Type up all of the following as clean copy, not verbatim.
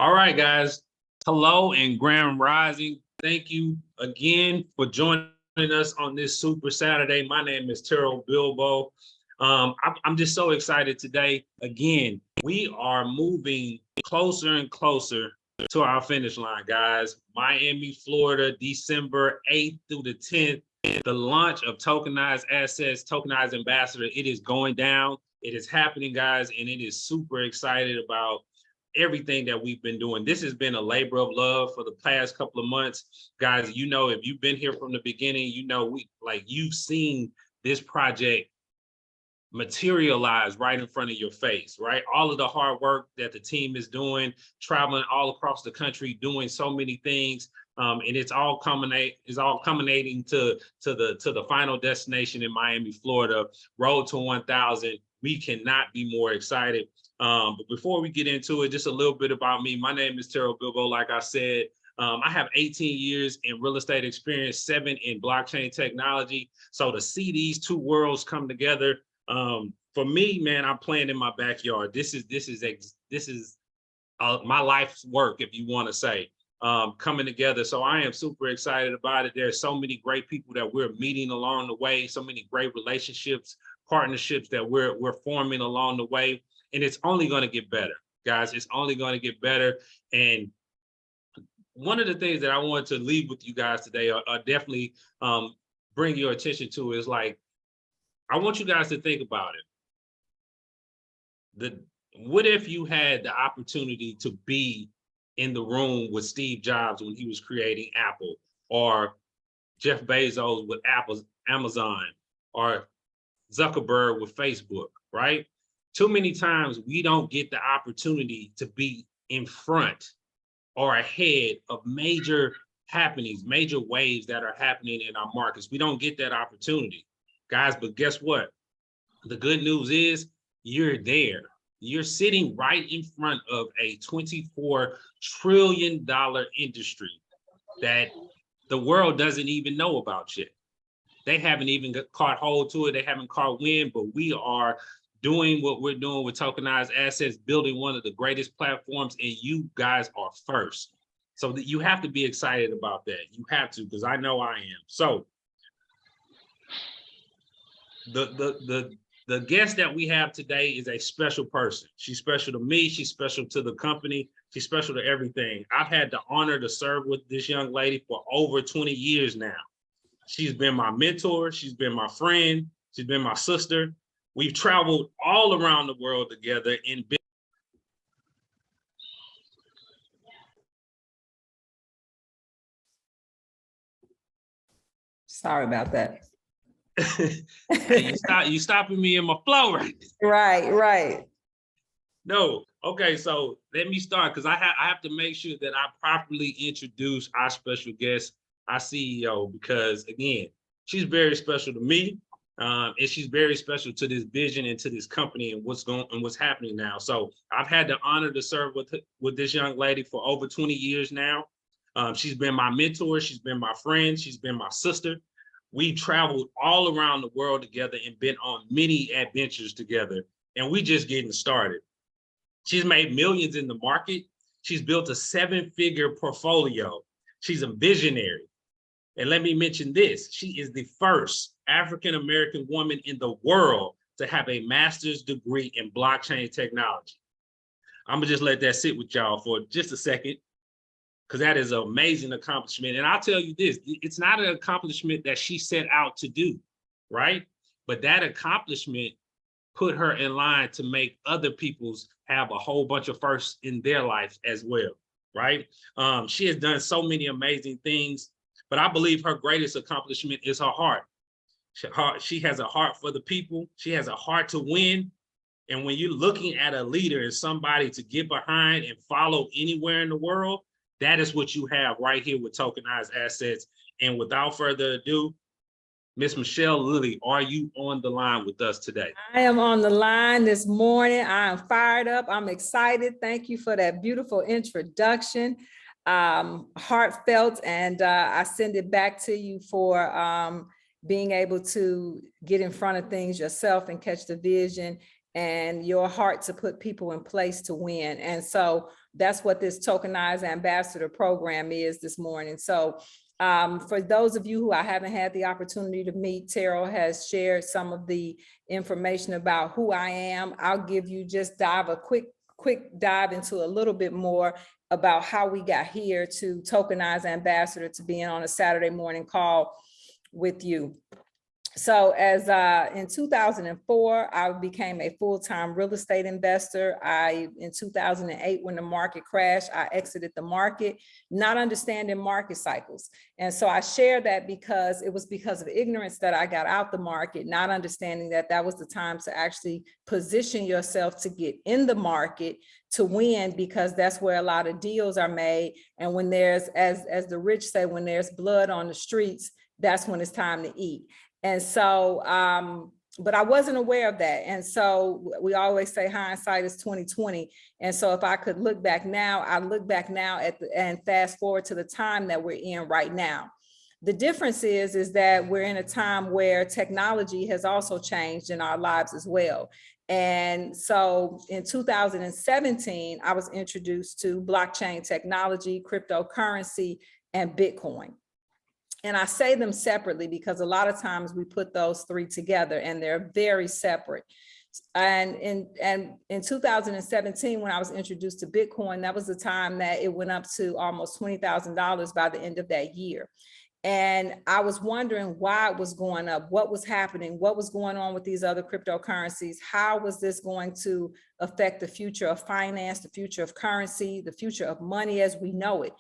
All right, guys. Hello and grand rising. Thank you again for joining us on this Super Saturday. My name is Terrell Bilbo. I'm just so excited today. Again, we are moving closer and closer to our finish line, guys. Miami, Florida, December 8th through the 10th. The launch of Tokenized Assets, Tokenized Ambassador. It is going down. It is happening, guys, and it is super excited about everything that we've been doing. This has been a labor of love for the past couple of months. Guys, you know, if you've been here from the beginning, you know, you've seen this project materialize right in front of your face, right? All of the hard work that the team is doing, traveling all across the country, doing so many things. And it's all culminating to the final destination in Miami, Florida, Road to 1,000. We cannot be more excited. But before we get into it, just a little bit about me. My name is Terrell Bilbo. Like I said, I have 18 years in real estate experience, 7 in blockchain technology. So to see these two worlds come together, for me, man, I'm playing in my backyard. This is my life's work, if you want to say, coming together. So I am super excited about it. There's so many great people that we're meeting along the way, so many great relationships, partnerships that we're forming along the way. And it's only going to get better, guys. It's only going to get better. And one of the things that I want to leave with you guys today, or definitely bring your attention to, is like, I want you guys to think about it. What if you had the opportunity to be in the room with Steve Jobs when he was creating Apple, or Jeff Bezos with Amazon, or Zuckerberg with Facebook, right? Too many times we don't get the opportunity to be in front or ahead of major happenings, major waves that are happening in our markets. We don't get that opportunity, guys. But guess what? The good news is you're there. You're sitting right in front of a $24 trillion industry that the world doesn't even know about yet. They haven't even caught hold to it. They haven't caught wind, but we are doing what we're doing with Tokenized Assets, building one of the greatest platforms, and you guys are first. So that you have to be excited about that. You have to, because I know I am. So the guest that we have today is a special person. She's special to me. She's special to the company. She's special to everything. I've had the honor to serve with this young lady for over 20 years now. She's been my mentor. She's been my friend. She's been my sister. We've traveled all around the world together and been. Sorry about that. Hey, you stopping me in my flow right now. Right. No. Okay, so let me start, because I have to make sure that I properly introduce our special guest, our CEO, because again, she's very special to me. And she's very special to this vision and to this company and what's happening now. So I've had the honor to serve with this young lady for over 20 years now. She's been my mentor. She's been my friend. She's been my sister. We traveled all around the world together and been on many adventures together. And we just getting started. She's made millions in the market. She's built a 7-figure portfolio. She's a visionary. And let me mention this, she is the first African-American woman in the world to have a master's degree in blockchain technology. I'm gonna just let that sit with y'all for just a second, because that is an amazing accomplishment. And I'll tell you this, it's not an accomplishment that she set out to do, right? But that accomplishment put her in line to make other people's have a whole bunch of firsts in their life as well, right? She has done so many amazing things. But I believe her greatest accomplishment is her heart. She has a heart for the people. She has a heart to win. And when you're looking at a leader and somebody to get behind and follow anywhere in the world, that is what you have right here with Tokenized Assets. And without further ado, Miss Michelle Lilly, are you on the line with us today? I am on the line this morning. I am fired up. I'm excited. Thank you for that beautiful introduction. Heartfelt, and I send it back to you for being able to get in front of things yourself and catch the vision and your heart to put people in place to win. And so that's what this Tokenized Ambassador program is this morning. So for those of you who I haven't had the opportunity to meet, Terrell has shared some of the information about who I am. I'll give you just a quick dive into a little bit more about how we got here to Tokenized Ambassador, to being on a Saturday morning call with you. So as in 2004, I became a full-time real estate investor. In 2008, when the market crashed, I exited the market, not understanding market cycles. And so I share that because it was because of ignorance that I got out the market, not understanding that that was the time to actually position yourself to get in the market to win, because that's where a lot of deals are made. And when there's, as the rich say, when there's blood on the streets, that's when it's time to eat. And so, but I wasn't aware of that. And so we always say hindsight is 20/20. And so if I could look back now, I look back now and fast forward to the time that we're in right now. The difference is that we're in a time where technology has also changed in our lives as well. And so in 2017, I was introduced to blockchain technology, cryptocurrency, and Bitcoin. And I say them separately because a lot of times we put those three together and they're very separate. And in 2017, when I was introduced to Bitcoin, that was the time that it went up to almost $20,000 by the end of that year. And I was wondering why it was going up, what was happening, what was going on with these other cryptocurrencies, how was this going to affect the future of finance, the future of currency, the future of money as we know it.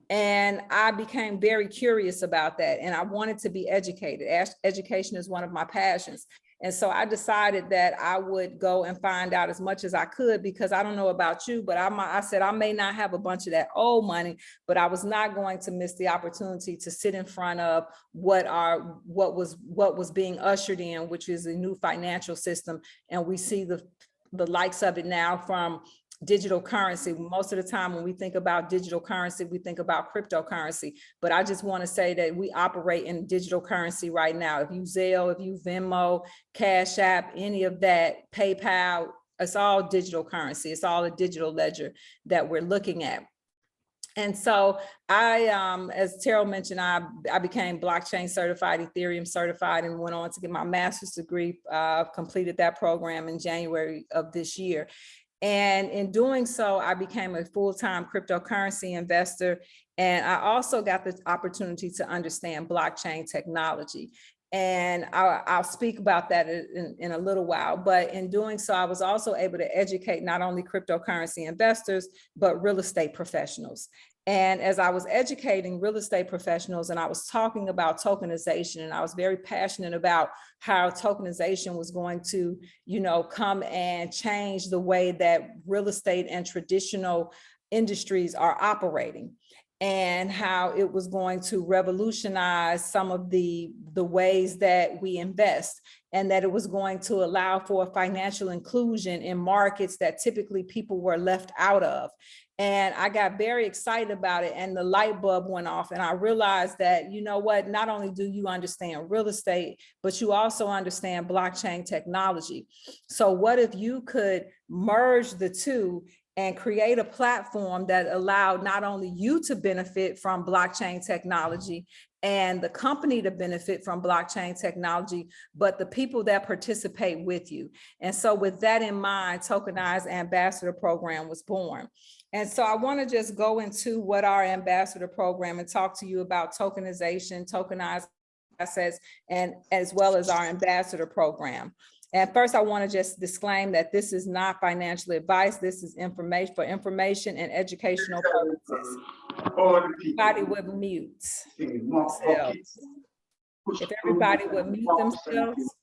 And I became very curious about that. And I wanted to be educated. Education is one of my passions. And so I decided that I would go and find out as much as I could, because I don't know about you, but I said I may not have a bunch of that old money, but I was not going to miss the opportunity to sit in front of what was being ushered in, which is a new financial system. And we see the likes of it now from digital currency. Most of the time when we think about digital currency, we think about cryptocurrency, but I just want to say that we operate in digital currency right now. If you Zelle, if you Venmo, Cash App, any of that, PayPal, it's all digital currency. It's all a digital ledger that we're looking at. And so as Terrell mentioned, I became blockchain certified, Ethereum certified, and went on to get my master's degree, completed that program in January of this year. And in doing so, I became a full-time cryptocurrency investor. And I also got the opportunity to understand blockchain technology. And I'll speak about that in a little while. But in doing so, I was also able to educate not only cryptocurrency investors, but real estate professionals. And as I was educating real estate professionals and I was talking about tokenization, and I was very passionate about how tokenization was going to, come and change the way that real estate and traditional industries are operating, and how it was going to revolutionize some of the ways that we invest, and that it was going to allow for financial inclusion in markets that typically people were left out of. And I got very excited about it, and the light bulb went off, and I realized that, you know what, not only do you understand real estate, but you also understand blockchain technology. So what if you could merge the two and create a platform that allowed not only you to benefit from blockchain technology and the company to benefit from blockchain technology, but the people that participate with you. And so with that in mind, Tokenized Ambassador Program was born. And so I want to just go into what our ambassador program and talk to you about tokenization, tokenized assets, and as well as our ambassador program. And first, I want to just disclaim that this is not financial advice. This is information for information and educational purposes. Everybody would mute themselves. If everybody would mute themselves.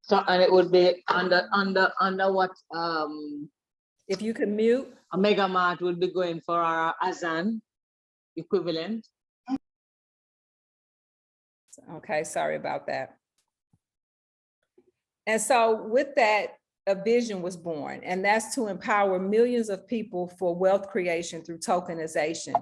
So, and it would be under what if you could mute. A Mega Mart would be going for our Azan equivalent. Okay, sorry about that. And so with that, a vision was born, and that's to empower millions of people for wealth creation through tokenization.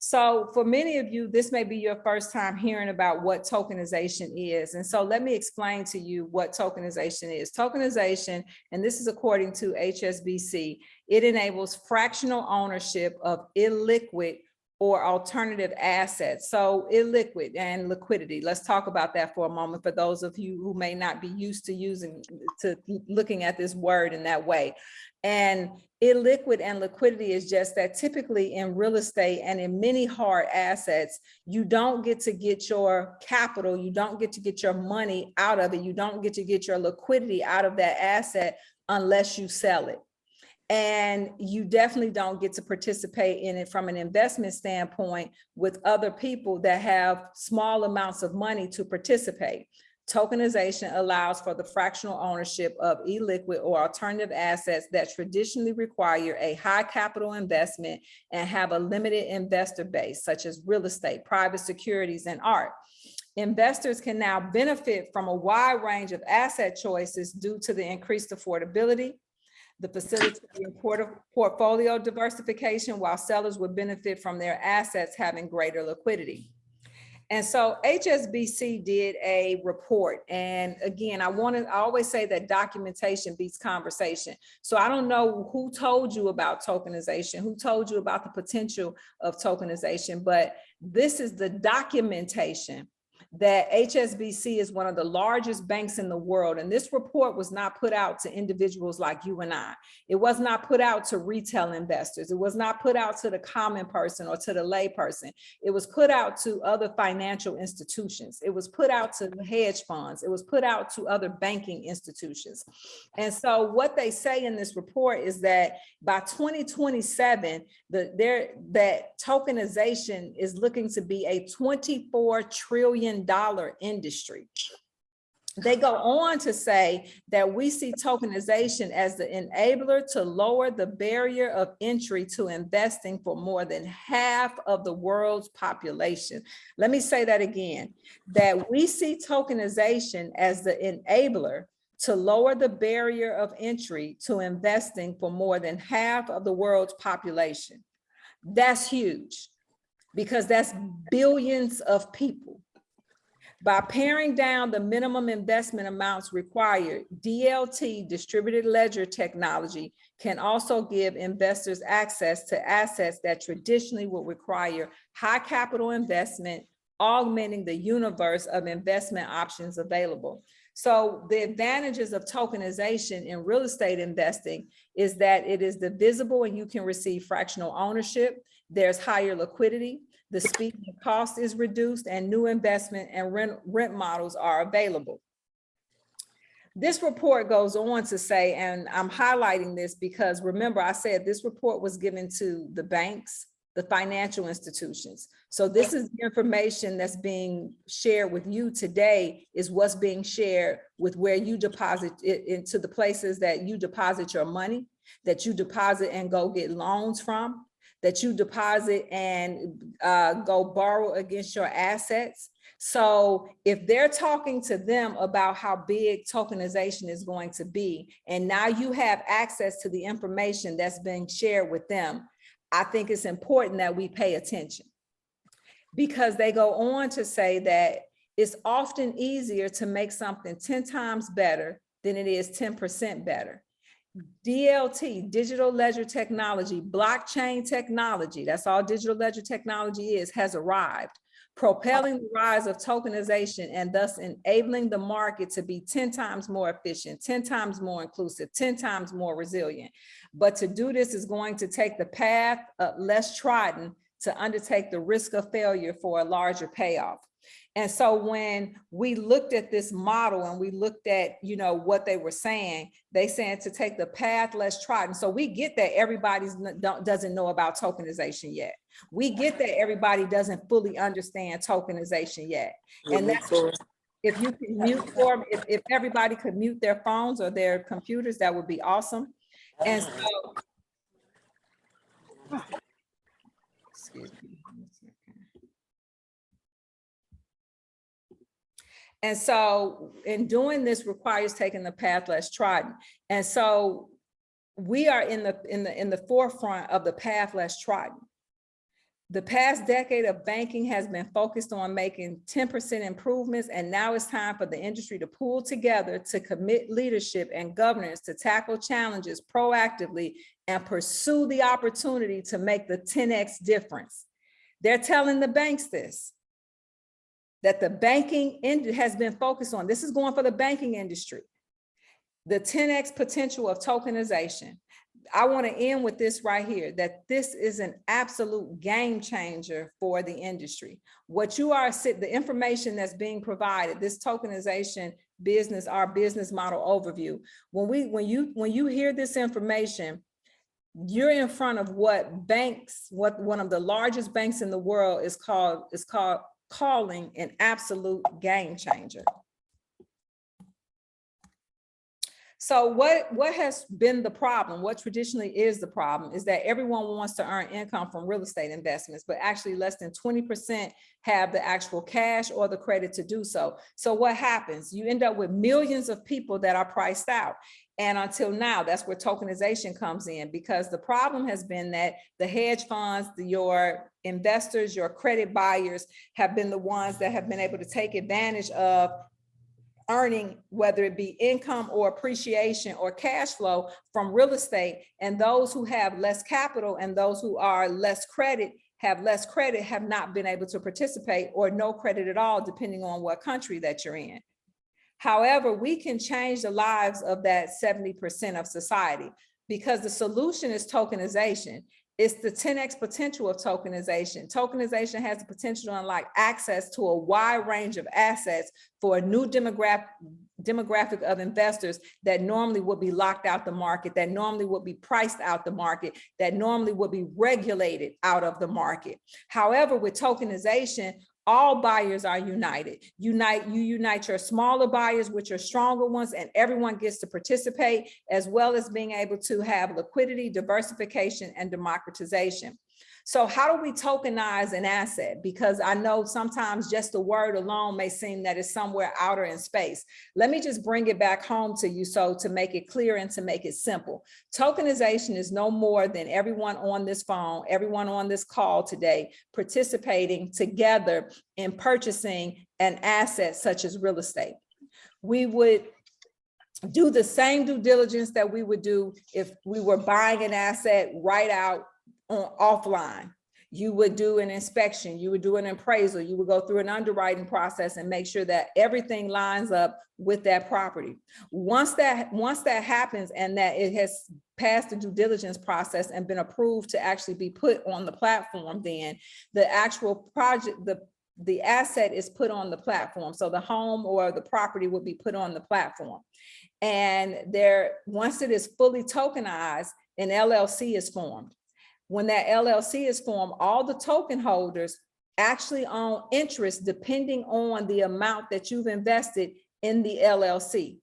So for many of you, this may be your first time hearing about what tokenization is. And so let me explain to you what tokenization is. Tokenization, and this is according to HSBC, it enables fractional ownership of illiquid or alternative assets. So illiquid and liquidity. Let's talk about that for a moment for those of you who may not be used to looking at this word in that way. And illiquid and liquidity is just that typically in real estate and in many hard assets, you don't get to get your capital, you don't get to get your money out of it, you don't get to get your liquidity out of that asset unless you sell it. And you definitely don't get to participate in it from an investment standpoint with other people that have small amounts of money to participate. Tokenization allows for the fractional ownership of illiquid or alternative assets that traditionally require a high capital investment and have a limited investor base, such as real estate, private securities, and art. Investors can now benefit from a wide range of asset choices due to the increased affordability, the facilitating portfolio diversification, while sellers would benefit from their assets having greater liquidity. And so HSBC did a report. And again, I always say that documentation beats conversation. So I don't know who told you about tokenization, who told you about the potential of tokenization, but this is the documentation that HSBC is one of the largest banks in the world. And this report was not put out to individuals like you and I. It was not put out to retail investors. It was not put out to the common person or to the lay person. It was put out to other financial institutions. It was put out to hedge funds. It was put out to other banking institutions. And so what they say in this report is that by 2027, that tokenization is looking to be a $24 trillion industry. They go on to say that we see tokenization as the enabler to lower the barrier of entry to investing for more than half of the world's population. Let me say that again, that we see tokenization as the enabler to lower the barrier of entry to investing for more than half of the world's population. That's huge because that's billions of people. By paring down the minimum investment amounts required, DLT, distributed ledger technology, can also give investors access to assets that traditionally would require high capital investment, augmenting the universe of investment options available. So the advantages of tokenization in real estate investing is that it is divisible and you can receive fractional ownership. There's higher liquidity. The speed and cost is reduced, and new investment and rent models are available. This report goes on to say, and I'm highlighting this because remember I said this report was given to the banks, the financial institutions. So this is the information that's being shared with you today is what's being shared with where you deposit it into the places that you deposit your money, that you deposit and go get loans from, that you deposit and go borrow against your assets. So if they're talking to them about how big tokenization is going to be, and now you have access to the information that's being shared with them, I think it's important that we pay attention, because they go on to say that it's often easier to make something 10 times better than it is 10% better. DLT, digital ledger technology, blockchain technology, that's all digital ledger technology is, has arrived, propelling the rise of tokenization and thus enabling the market to be 10 times more efficient, 10 times more inclusive, 10 times more resilient. But to do this is going to take the path less trodden to undertake the risk of failure for a larger payoff. And so when we looked at this model and we looked at, you know, what they were saying, they said to take the path less trodden. So we get that everybody doesn't know about tokenization yet. We get that everybody doesn't fully understand tokenization yet. And that's, if you can mute for, if everybody could mute their phones or their computers, that would be awesome. And so, excuse me. And so in doing this requires taking the path less trodden. And so we are in the forefront of the path less trodden. The past decade of banking has been focused on making 10% improvements, and now it's time for the industry to pull together to commit leadership and governance to tackle challenges proactively and pursue the opportunity to make the 10x difference. They're telling the banks this, that the banking has been focused on. This is going for the banking industry. The 10x potential of tokenization. I want to end with this right here, that this is an absolute game changer for the industry. What you are, the information that's being provided, this tokenization business, our business model overview. When you hear this information, you're in front of what banks, what one of the largest banks in the world is calling an absolute game changer. So what has been the problem? What traditionally is the problem is that everyone wants to earn income from real estate investments, but actually less than 20% have the actual cash or the credit to do so. So what happens? You end up with millions of people that are priced out. And until now, that's where tokenization comes in, because the problem has been that the hedge funds, your investors, your credit buyers have been the ones that have been able to take advantage of earning, whether it be income or appreciation or cash flow from real estate. And those who have less capital and those who are less credit have not been able to participate, or no credit at all, depending on what country that you're in. However, we can change the lives of that 70% of society, because the solution is tokenization. It's the 10x potential of tokenization. Tokenization has the potential to unlock access to a wide range of assets for a new demographic of investors that normally would be locked out the market, that normally would be priced out the market, that normally would be regulated out of the market. However, with tokenization, all buyers are united. You unite your smaller buyers with your stronger ones, and everyone gets to participate, as well as being able to have liquidity, diversification, and democratization. So how do we tokenize an asset? Because I know sometimes just the word alone may seem that it's somewhere outer in space. Let me just bring it back home to you, so to make it clear and to make it simple. Tokenization is no more than everyone on this phone, everyone on this call today, participating together in purchasing an asset such as real estate. We would do the same due diligence that we would do if we were buying an asset right out offline. You would do an inspection, you would do an appraisal, you would go through an underwriting process and make sure that everything lines up with that property. Once that happens and that it has passed the due diligence process and been approved to actually be put on the platform, then the actual project, the asset is put on the platform. So the home or the property would be put on the platform. And once it is fully tokenized, an LLC is formed. When that LLC is formed, all the token holders actually own interest depending on the amount that you've invested in the LLC.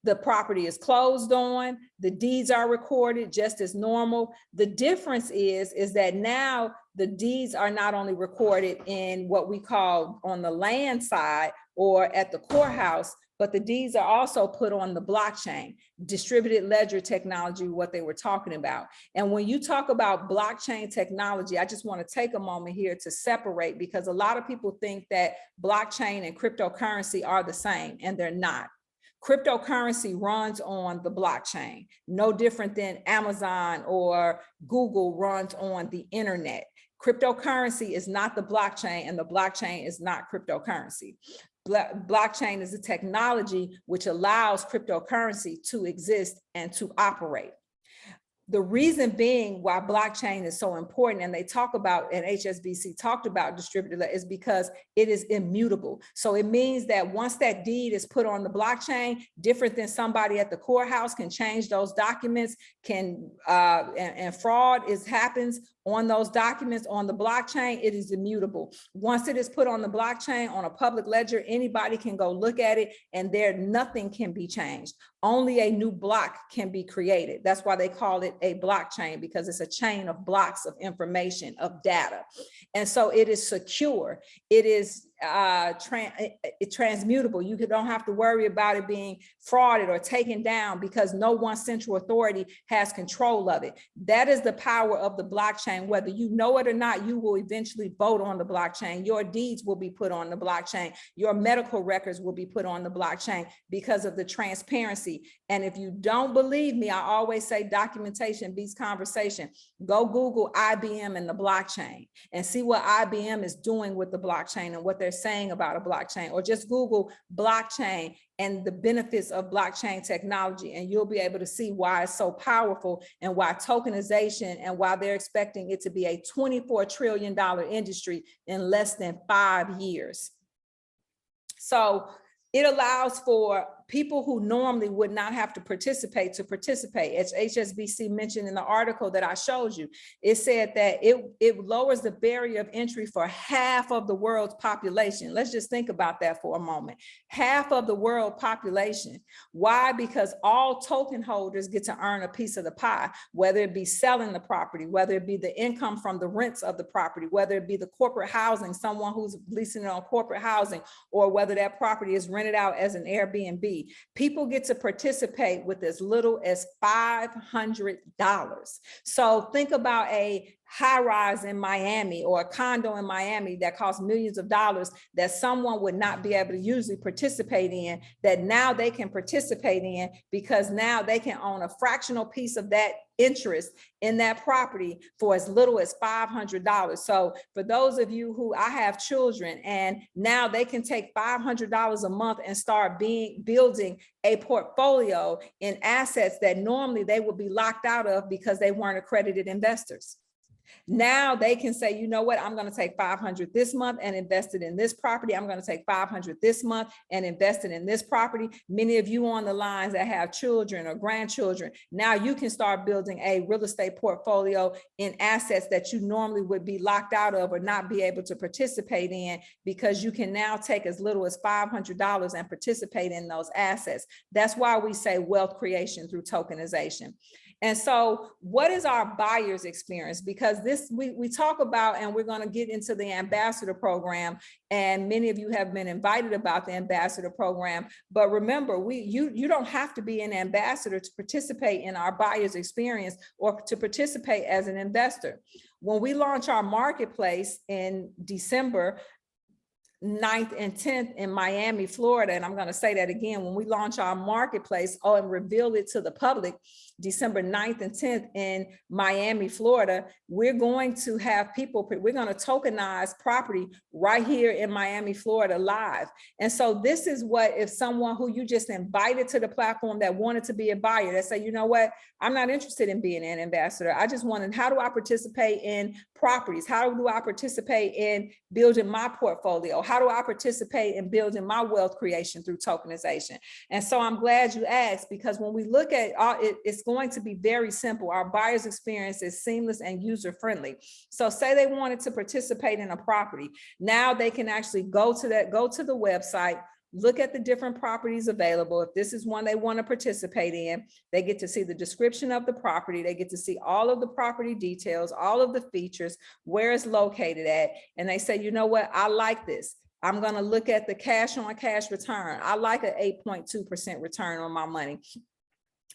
The property is closed on, the deeds are recorded just as normal. The difference is that now the deeds are not only recorded in what we call on the land side or at the courthouse, but the deeds are also put on the blockchain, distributed ledger technology, what they were talking about. And when you talk about blockchain technology, I just want to take a moment here to separate, because a lot of people think that blockchain and cryptocurrency are the same, and they're not. Cryptocurrency runs on the blockchain, no different than Amazon or Google runs on the internet. Cryptocurrency is not the blockchain, and the blockchain is not cryptocurrency. Blockchain is a technology which allows cryptocurrency to exist and to operate. The reason being why blockchain is so important, and they talk about, and HSBC talked about distributed, is because it is immutable. So it means that once that deed is put on the blockchain, different than somebody at the courthouse can change those documents, and fraud happens on those documents. On the blockchain, it is immutable. Once it is put on the blockchain on a public ledger, anybody can go look at it, and nothing can be changed. Only a new block can be created. That's why they call it a blockchain, because it's a chain of blocks of information, of data. And so it is secure. It is transmutable. You don't have to worry about it being frauded or taken down because no one central authority has control of it. That is the power of the blockchain. Whether you know it or not, you will eventually vote on the blockchain. Your deeds will be put on the blockchain. Your medical records will be put on the blockchain because of the transparency. And if you don't believe me, I always say documentation beats conversation. Go Google IBM and the blockchain and see what IBM is doing with the blockchain and what they're saying about a blockchain, or just Google blockchain and the benefits of blockchain technology, and you'll be able to see why it's so powerful and why tokenization and why they're expecting it to be a $24 trillion industry in less than 5 years. So it allows for people who normally would not have to participate. As HSBC mentioned in the article that I showed you, it said that it lowers the barrier of entry for half of the world's population. Let's just think about that for a moment. Half of the world population. Why? Because all token holders get to earn a piece of the pie, whether it be selling the property, whether it be the income from the rents of the property, whether it be the corporate housing, someone who's leasing it on corporate housing, or whether that property is rented out as an Airbnb. People get to participate with as little as $500. So think about a high rise in Miami or a condo in Miami that costs millions of dollars that someone would not be able to usually participate in, that now they can participate in because now they can own a fractional piece of that interest in that property for as little as $500. So for those of you who, I have children, and now they can take $500 a month and start building a portfolio in assets that normally they would be locked out of because they weren't accredited investors. Now they can say, you know what, I'm going to take 500 this month and invest it in this property. I'm going to take 500 this month and invest it in this property. Many of you on the lines that have children or grandchildren, now you can start building a real estate portfolio in assets that you normally would be locked out of or not be able to participate in, because you can now take as little as $500 and participate in those assets. That's why we say wealth creation through tokenization. And so what is our buyer's experience? Because this we talk about, and we're going to get into the ambassador program, and many of you have been invited about the ambassador program. But remember, you don't have to be an ambassador to participate in our buyer's experience or to participate as an investor. When we launch our marketplace in December 9th and 10th in Miami, Florida, and I'm going to say that again, when we launch our marketplace and reveal it to the public, December 9th and 10th in Miami, Florida, we're going to have people, we're going to tokenize property right here in Miami, Florida live. And so this is what, if someone who you just invited to the platform that wanted to be a buyer, that say, you know what, I'm not interested in being an ambassador. I just wanted, how do I participate in properties? How do I participate in building my portfolio? How do I participate in building my wealth creation through tokenization? And so I'm glad you asked, because when we look at it's going to be very simple. Our buyer's experience is seamless and user-friendly. So say they wanted to participate in a property. Now they can actually go to the website, look at the different properties available. If this is one they want to participate in, they get to see the description of the property. They get to see all of the property details, all of the features, where it's located at. And they say, you know what, I like this. I'm going to look at the cash on cash return. I like an 8.2% return on my money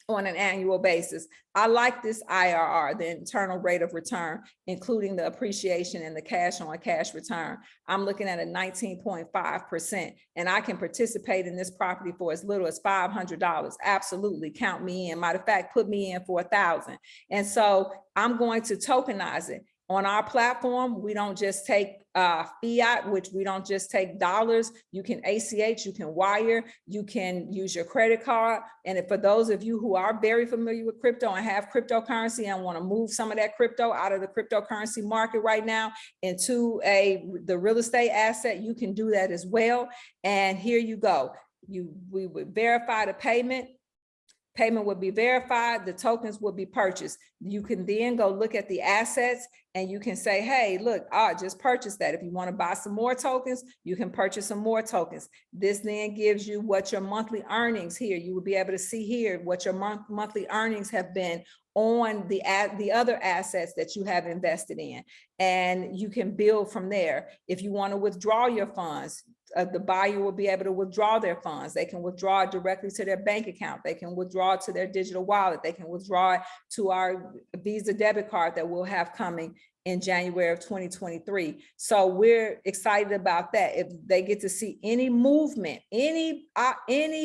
on an annual basis. I like this IRR, the internal rate of return, including the appreciation and the cash on cash return. I'm looking at a 19.5%, and I can participate in this property for as little as $500. Absolutely, count me in. Matter of fact, put me in for $1,000. And so I'm going to tokenize it. On our platform, we don't just take fiat, which we don't just take dollars. You can ACH, you can wire, you can use your credit card. And for those of you who are very familiar with crypto and have cryptocurrency and want to move some of that crypto out of the cryptocurrency market right now into the real estate asset, you can do that as well. And here you go. We would verify the payment. Payment will be verified, the tokens will be purchased. You can then go look at the assets and you can say, hey, look, I just purchased that. If you want to buy some more tokens, you can purchase some more tokens. This then gives you what your monthly earnings here. You will be able to see here what your monthly earnings have been on the other assets that you have invested in. And you can build from there. If you want to withdraw your funds, the buyer will be able to withdraw their funds. They can withdraw it directly to their bank account. They can withdraw it to their digital wallet. They can withdraw it to our Visa debit card that we'll have coming in January of 2023. So we're excited about that. If they get to see any movement, any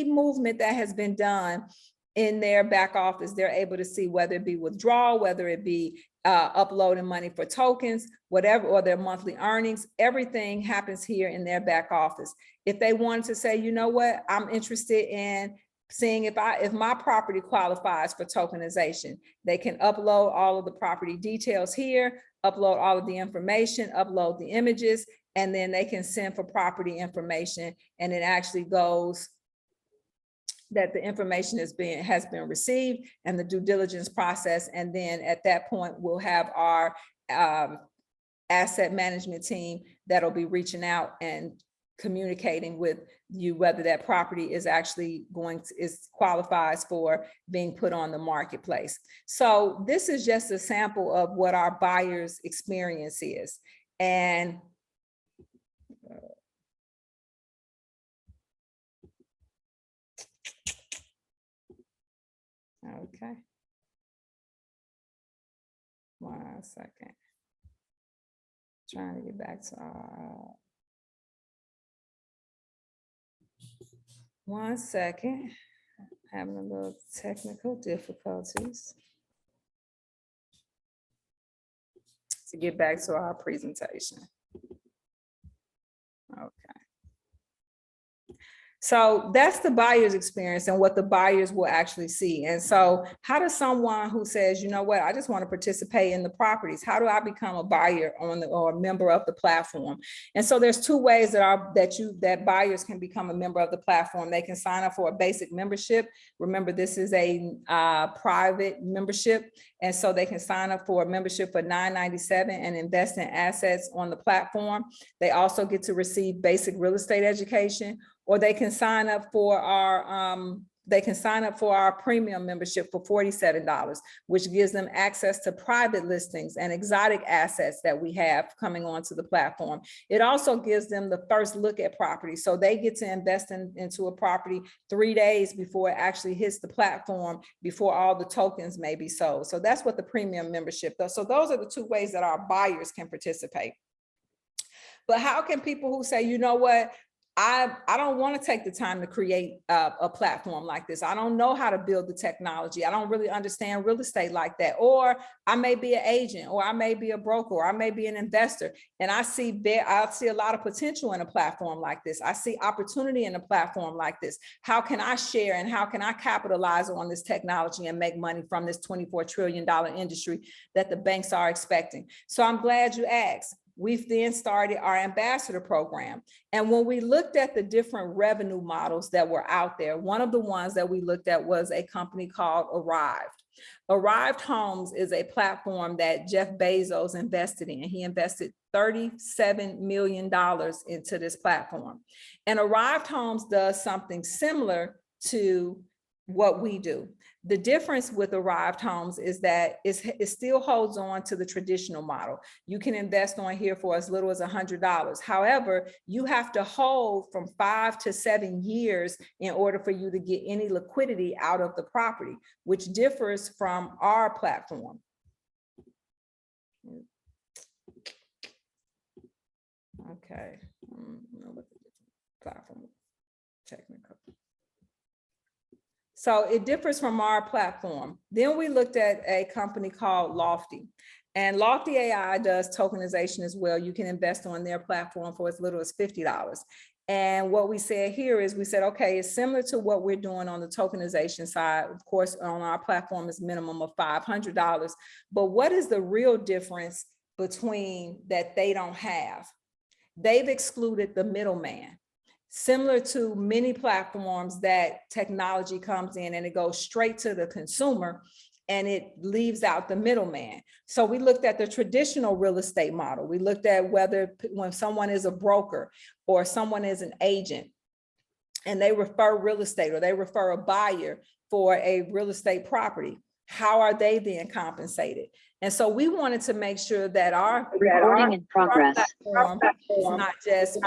movement that has been done in their back office, they're able to see whether it be withdrawal, whether it be uploading money for tokens, whatever, or their monthly earnings. Everything happens here in their back office. If they wanted to say, you know what, I'm interested in seeing if my property qualifies for tokenization, they can upload all of the property details here, upload all of the information, upload the images, and then they can send for property information, and it actually goes that the information has been received and the due diligence process. And then at that point, we'll have our asset management team that'll be reaching out and communicating with you whether that property is actually qualifies for being put on the marketplace. So this is just a sample of what our buyers' experience is. And okay. 1 second. Trying to get back to our 1 second. Having a little technical difficulties to get back to our presentation. Okay. So that's the buyer's experience and what the buyers will actually see. And so how does someone who says, you know what, I just want to participate in the properties, how do I become a buyer or a member of the platform? And so there's two ways that buyers can become a member of the platform. They can sign up for a basic membership. Remember, this is a private membership. And so they can sign up for a membership for $9.97 and invest in assets on the platform. They also get to receive basic real estate education, or they can sign up for our premium membership for $47, which gives them access to private listings and exotic assets that we have coming onto the platform. It also gives them the first look at property. So they get to invest into a property 3 days before it actually hits the platform, before all the tokens may be sold. So that's what the premium membership does. So those are the two ways that our buyers can participate. But how can people who say, you know what, I don't want to take the time to create a platform like this. I don't know how to build the technology. I don't really understand real estate like that. Or I may be an agent, or I may be a broker, or I may be an investor. And I see a lot of potential in a platform like this. I see opportunity in a platform like this. How can I share and how can I capitalize on this technology and make money from this $24 trillion industry that the banks are expecting? So I'm glad you asked. We've then started our ambassador program. And when we looked at the different revenue models that were out there, one of the ones that we looked at was a company called Arrived. Arrived Homes is a platform that Jeff Bezos invested in. He invested $37 million into this platform. And Arrived Homes does something similar to what we do. The difference with Arrived Homes is that it still holds on to the traditional model. You can invest on here for as little as $100. However, you have to hold from 5 to 7 years in order for you to get any liquidity out of the property, which differs from our platform. Okay, platform technical. So it differs from our platform. Then we looked at a company called Lofty, and Lofty AI does tokenization as well. You can invest on their platform for as little as $50. And what we said here is we said, okay, it's similar to what we're doing on the tokenization side. Of course, on our platform is minimum of $500. But what is the real difference between that they don't have? They've excluded the middleman. similar to many platforms that technology comes in and it goes straight to the consumer and it leaves out the middleman. So we looked at the traditional real estate model. We looked at whether when someone is a broker or someone is an agent and they refer real estate or they refer a buyer for a real estate property, how are they being compensated? And so we wanted to make sure that our Recording in progress. platform was not just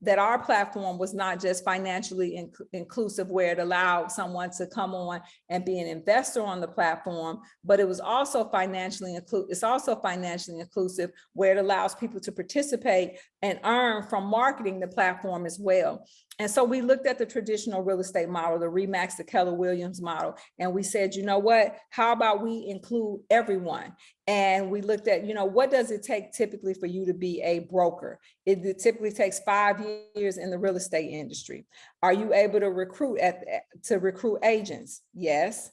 that our platform was not just financially inclusive, where it allowed someone to come on and be an investor on the platform, but it was also financially inclusive, where it allows people to participate and earn from marketing the platform as well. And so we looked at the traditional real estate model, the RE/MAX, the Keller Williams model, and we said, you know what, how about we include everyone? And we looked at, what does it take typically for you to be a broker? It typically takes 5 years in the real estate industry. Are you able to recruit agents? Yes.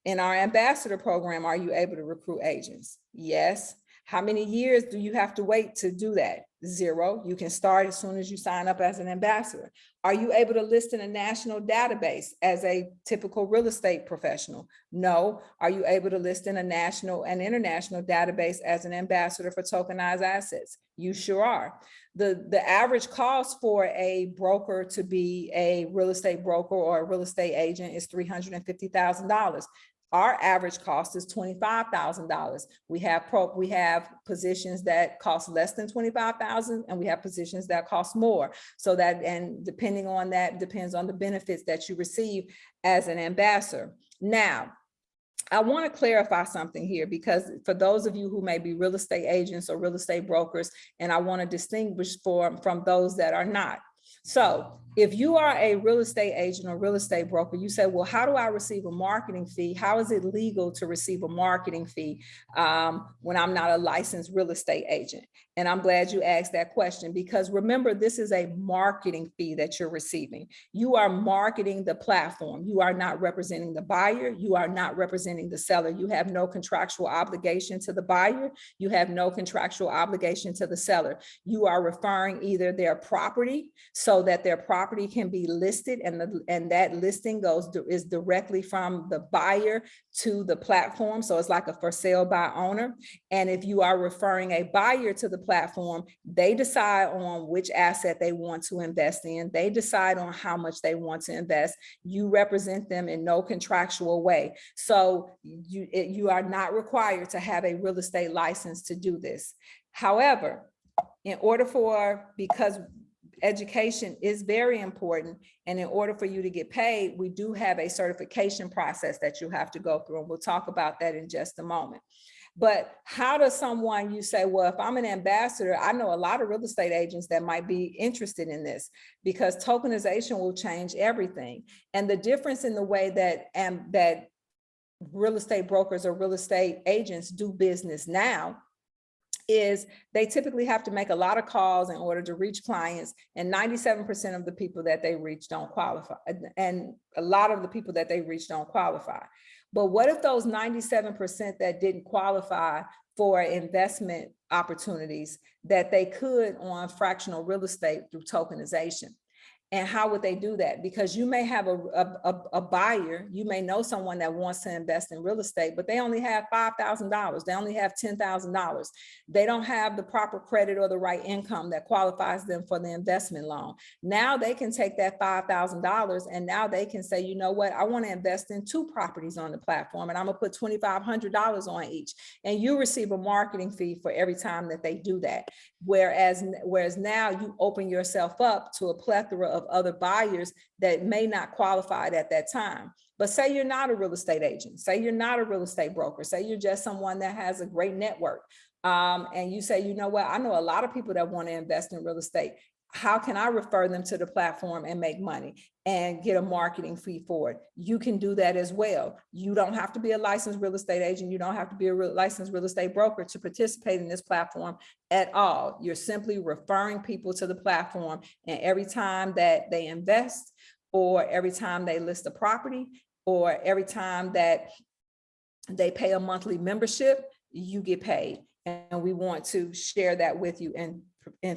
In our ambassador program, are you able to recruit agents? Yes. How many years do you have to wait to do that? 0. You can start as soon as you sign up as an ambassador. Are you able to list in a national database as a typical real estate professional? No. Are you able to list in a national and international database as an ambassador for tokenized assets? You sure are. The average cost for a broker to be a real estate broker or a real estate agent is $350,000. Our average cost is $25,000. We have positions that cost less than $25,000, and we have positions that cost more. So that, and depending on that, depends on the benefits that you receive as an ambassador. Now, I want to clarify something here, because for those of you who may be real estate agents or real estate brokers, and I want to distinguish from those that are not. So if you are a real estate agent or real estate broker, you say, well, how do I receive a marketing fee? How is it legal to receive a marketing fee when I'm not a licensed real estate agent? And I'm glad you asked that question, because remember, this is a marketing fee that you're receiving. You are marketing the platform. You are not representing the buyer. You are not representing the seller. You have no contractual obligation to the buyer. You have no contractual obligation to the seller. You are referring either their property so that their property can be listed, and that listing is directly from the buyer to the platform. So it's like a for sale by owner. And if you are referring a buyer to the platform, they decide on which asset they want to invest in. They decide on how much they want to invest. You represent them in no contractual way. So you are not required to have a real estate license to do this. However, because education is very important, and in order for you to get paid, we do have a certification process that you have to go through, and we'll talk about that in just a moment. But how does someone, you say, well, if I'm an ambassador, I know a lot of real estate agents that might be interested in this, because tokenization will change everything. And the difference in the way that real estate brokers or real estate agents do business now is they typically have to make a lot of calls in order to reach clients, and 97% of the people that they reach don't qualify, and a lot of the people that they reach don't qualify. But what if those 97% that didn't qualify for investment opportunities that they could on fractional real estate through tokenization? And how would they do that? Because you may have a buyer, you may know someone that wants to invest in real estate, but they only have $5,000. They only have $10,000. They don't have the proper credit or the right income that qualifies them for the investment loan. Now they can take that $5,000 and now they can say, you know what, I want to invest in 2 properties on the platform, and I'm gonna put $2,500 on each. And you receive a marketing fee for every time that they do that. Whereas now you open yourself up to a plethora of other buyers that may not qualify at that time. But say you're not a real estate agent, say you're not a real estate broker, say you're just someone that has a great network, and you say, you know what, I know a lot of people that want to invest in real estate. How can I refer them to the platform and make money and get a marketing fee for it? You can do that as well. You don't have to be a licensed real estate agent. You don't have to be a licensed real estate broker to participate in this platform at all. You're simply referring people to the platform, and every time that they invest, or every time they list a property, or every time that they pay a monthly membership, you get paid. And we want to share that with you and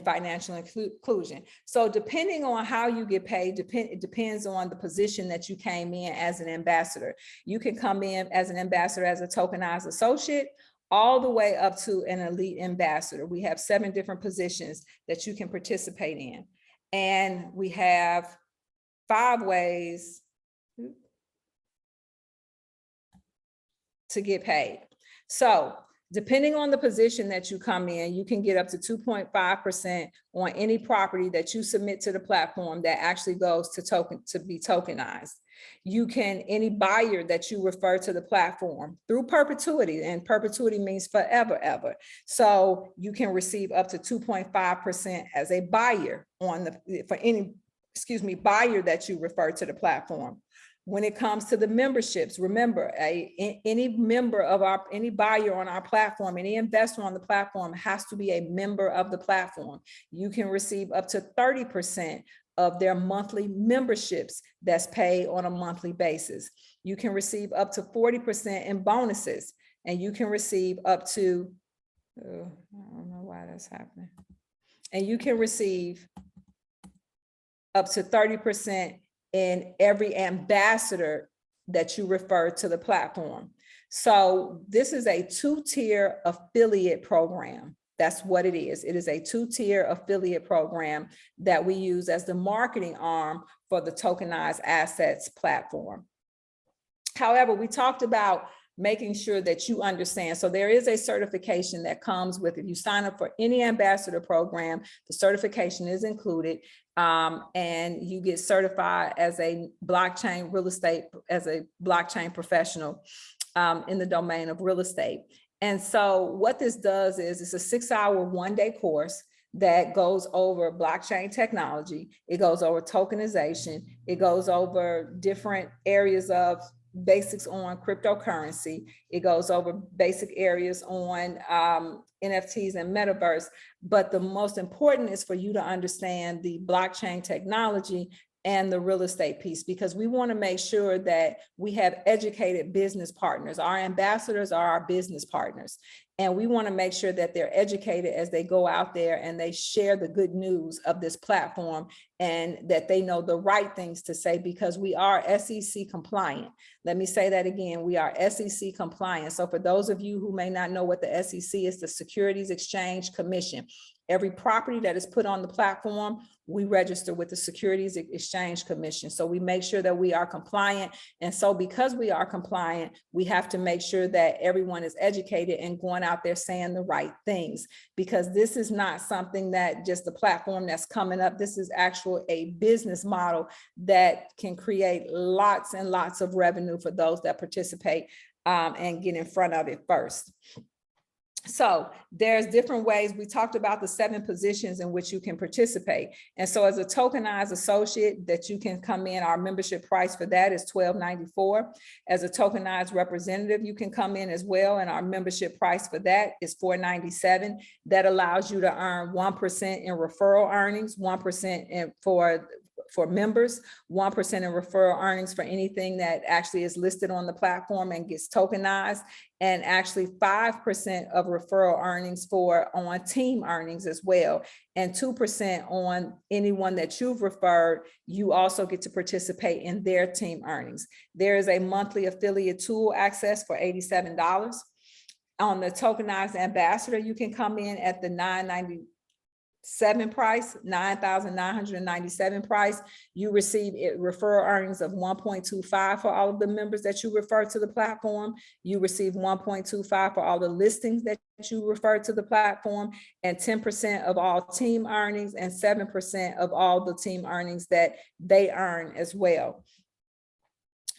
financial inclusion. So depending on how you get paid, it depends on the position that you came in as an ambassador. You can come in as an ambassador as a tokenized associate, all the way up to an elite ambassador. We have 7 different positions that you can participate in. And we have 5 ways to get paid. So depending on the position that you come in, you can get up to 2.5% on any property that you submit to the platform that actually goes to be tokenized. You can, any buyer that you refer to the platform through perpetuity, and perpetuity means forever, ever. So you can receive up to 2.5% as a buyer for any, buyer that you refer to the platform. When it comes to the memberships, remember, any buyer on our platform, any investor on the platform has to be a member of the platform. You can receive up to 30% of their monthly memberships that's paid on a monthly basis. You can receive up to 40% in bonuses, and you can receive up to, I don't know why that's happening. And you can receive up to 30% in every ambassador that you refer to the platform. So this is a 2-tier affiliate program. That's what it is. It is a 2-tier affiliate program that we use as the marketing arm for the tokenized assets platform. However, we talked about making sure that you understand. So there is a certification that comes with, if you sign up for any ambassador program, the certification is included, and you get certified as a blockchain real estate, as a blockchain professional in the domain of real estate. And so what this does is it's a 6-hour, 1-day course that goes over blockchain technology. It goes over tokenization. It goes over different areas of basics on cryptocurrency. It goes over basic areas on NFTs and metaverse. But the most important is for you to understand the blockchain technology and the real estate piece, because we want to make sure that we have educated business partners. Our ambassadors are our business partners, and we want to make sure that they're educated as they go out there and they share the good news of this platform, and that they know the right things to say, because we are SEC compliant. Let me say that again, we are SEC compliant. So for those of you who may not know what the SEC is, the Securities Exchange Commission. Every property that is put on the platform, we register with the Securities Exchange Commission. So we make sure that we are compliant. And so because we are compliant, we have to make sure that everyone is educated and going out there saying the right things, because this is not something that just the platform that's coming up. This is actual a business model that can create lots and lots of revenue for those that participate and get in front of it first. So there's different ways. We talked about the 7 positions in which you can participate. And so as a tokenized associate that you can come in, our membership price for that is $12.94. As a tokenized representative, you can come in as well, and our membership price for that is $4.97. That allows you to earn 1% in referral earnings, 1% for members, 1% in referral earnings for anything that actually is listed on the platform and gets tokenized, and actually 5% of referral earnings on team earnings as well, and 2% on anyone that you've referred. You also get to participate in their team earnings. There is a monthly affiliate tool access for $87. On the tokenized ambassador, you can come in at the $9.97 price, $9,997 price. You receive referral earnings of 1.25 for all of the members that you refer to the platform. You receive 1.25 for all the listings that you refer to the platform, and 10% of all team earnings, and 7% of all the team earnings that they earn as well.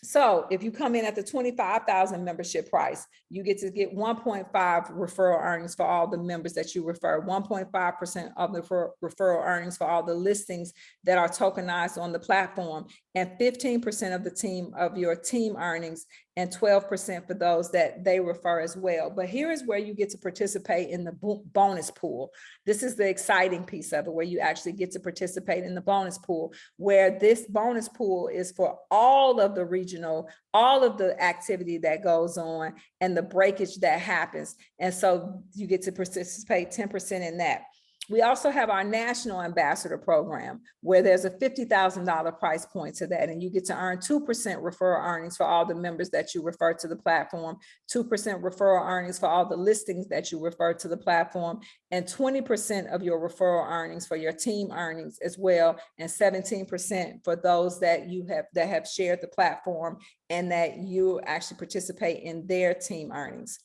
So if you come in at the 25,000 membership price, you get to get 1.5 referral earnings for all the members that you refer, 1.5% of the referral earnings for all the listings that are tokenized on the platform, and 15% of your team earnings, and 12% for those that they refer as well. But here is where you get to participate in the bonus pool. This is the exciting piece of it, where you actually get to participate in the bonus pool, where this bonus pool is for all of the regional, all of the activity that goes on and the breakage that happens. And so you get to participate 10% in that. We also have our National Ambassador Program, where there's a $50,000 price point to that, and you get to earn 2% referral earnings for all the members that you refer to the platform, 2% referral earnings for all the listings that you refer to the platform, and 20% of your referral earnings for your team earnings as well, and 17% for those that have shared the platform and that you actually participate in their team earnings.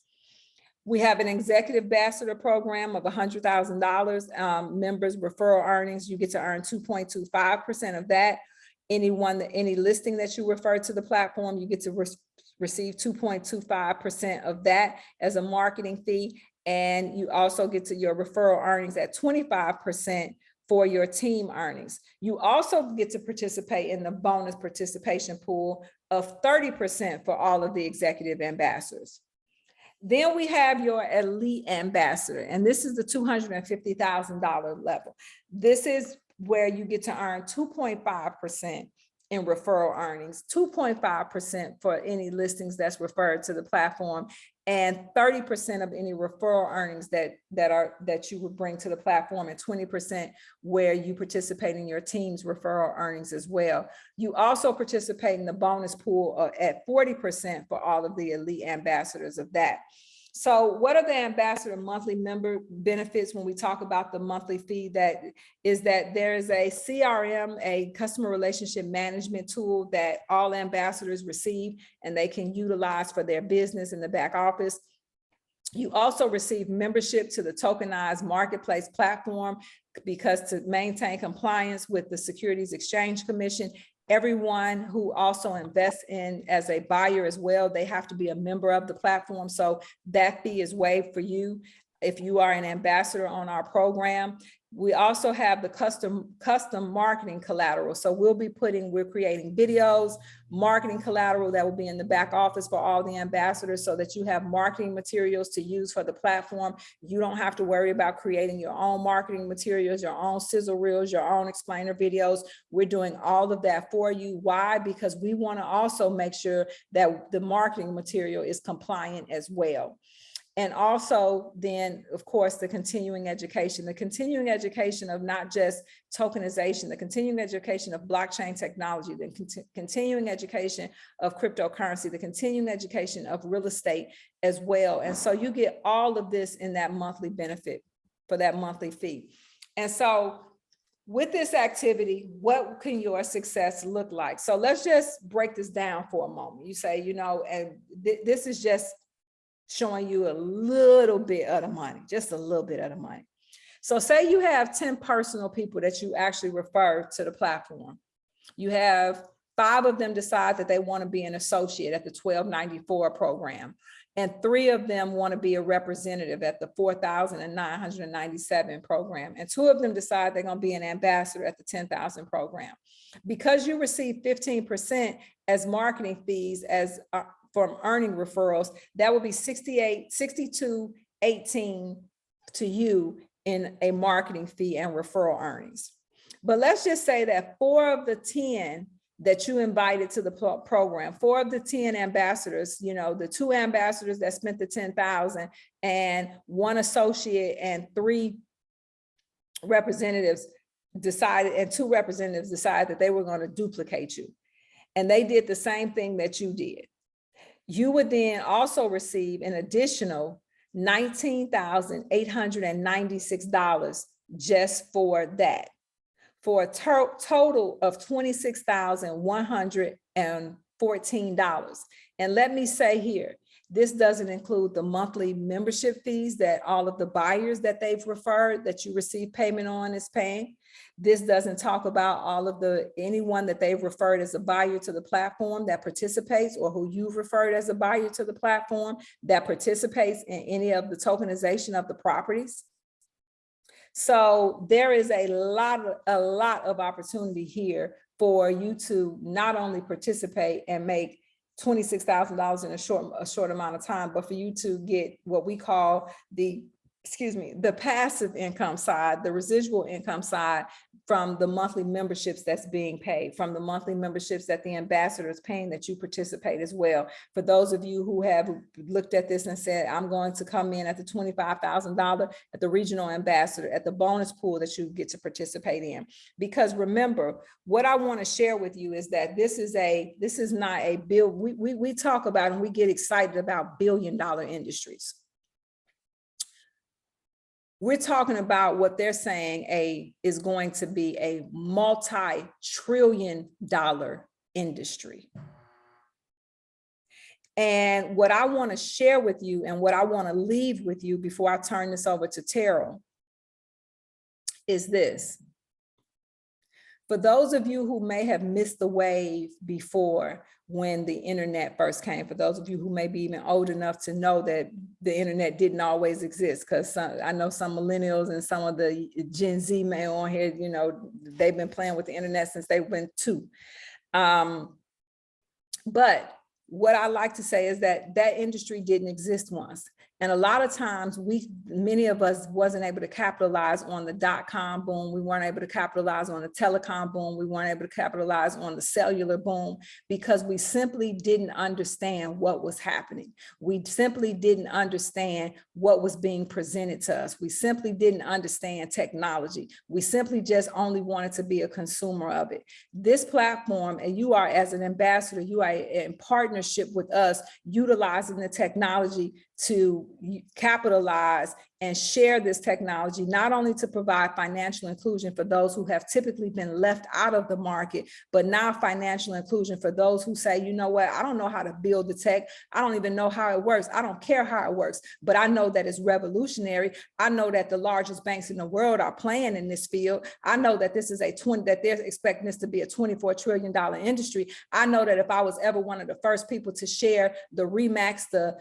We have an executive ambassador program of $100,000. Members referral earnings, you get to earn 2.25% of that. Any listing that you refer to the platform, you get to receive 2.25% of that as a marketing fee. And you also get to your referral earnings at 25% for your team earnings. You also get to participate in the bonus participation pool of 30% for all of the executive ambassadors. Then we have your elite ambassador, and this is the $250,000 level. This is where you get to earn 2.5% in referral earnings, 2.5% for any listings that's referred to the platform, and 30% of any referral earnings that you would bring to the platform, and 20% where you participate in your team's referral earnings as well. You also participate in the bonus pool at 40% for all of the elite ambassadors of that. So what are the ambassador monthly member benefits when we talk about the monthly fee? That is that there is a CRM, a customer relationship management tool that all ambassadors receive and they can utilize for their business in the back office. You also receive membership to the tokenized marketplace platform, because to maintain compliance with the Securities Exchange Commission, everyone who also invests in as a buyer as well, they have to be a member of the platform. So that fee is waived for you if you are an ambassador on our program. We also have the custom marketing collateral. So we're creating videos, marketing collateral that will be in the back office for all the ambassadors, so that you have marketing materials to use for the platform. You don't have to worry about creating your own marketing materials, your own sizzle reels, your own explainer videos. We're doing all of that for you. Why? Because we want to also make sure that the marketing material is compliant as well. And also then, of course, the continuing education of not just tokenization, the continuing education of blockchain technology, the continuing education of cryptocurrency, the continuing education of real estate as well. And so you get all of this in that monthly benefit for that monthly fee. And so with this activity, what can your success look like? So let's just break this down for a moment. You say, and this is just showing you a little bit of the money, just a little bit of the money. So say you have 10 personal people that you actually refer to the platform. You have 5 of them decide that they want to be an associate at the 1294 program, and 3 of them want to be a representative at the 4997 program, and 2 of them decide they're going to be an ambassador at the 10,000 program. Because you receive 15% as marketing fees from earning referrals, that will be $62.18 to you in a marketing fee and referral earnings. But let's just say that 4 of the 10 that you invited to the program, 4 of the 10 ambassadors, the 2 ambassadors that spent the $10,000 and 1 associate and 3 representatives decided, and 2 representatives decided that they were going to duplicate you. And they did the same thing that you did. You would then also receive an additional $19,896 just for that, for a total of $26,114. And let me say here, this doesn't include the monthly membership fees that all of the buyers that they've referred that you receive payment on is paying. This doesn't talk about all of anyone that they've referred as a buyer to the platform that participates, or who you've referred as a buyer to the platform that participates in any of the tokenization of the properties. So there is a lot of opportunity here for you to not only participate and make $26,000 in a short amount of time, but for you to get what we call the the passive income side, the residual income side from the monthly memberships that's being paid, from the monthly memberships that the ambassador is paying, that you participate as well. For those of you who have looked at this and said, I'm going to come in at the $25,000 at the regional ambassador, at the bonus pool that you get to participate in. Because remember, what I want to share with you is that this is not a bill. We talk about and we get excited about billion-dollar industries. We're talking about what they're saying is going to be a multi-trillion-dollar industry. And what I want to share with you and what I want to leave with you before I turn this over to Terrell is this. For those of you who may have missed the wave before, when the internet first came, for those of you who may be even old enough to know that the internet didn't always exist, because I know some millennials and some of the Gen Z may on here, you know, they've been playing with the internet since they went 2. But what I like to say is that that industry didn't exist once. And a lot of times many of us wasn't able to capitalize on the .com boom. We weren't able to capitalize on the telecom boom. We weren't able to capitalize on the cellular boom because we simply didn't understand what was happening. We simply didn't understand what was being presented to us. We simply didn't understand technology. We simply just only wanted to be a consumer of it. This platform, and you are, as an ambassador, you are in partnership with us, utilizing the technology to capitalize and share this technology, not only to provide financial inclusion for those who have typically been left out of the market, but now financial inclusion for those who say, you know what, I don't know how to build the tech. I don't even know how it works. I don't care how it works, but I know that it's revolutionary. I know that the largest banks in the world are playing in this field. I know that this is that they're expecting this to be a $24 trillion industry. I know that if I was ever one of the first people to share the Remax, the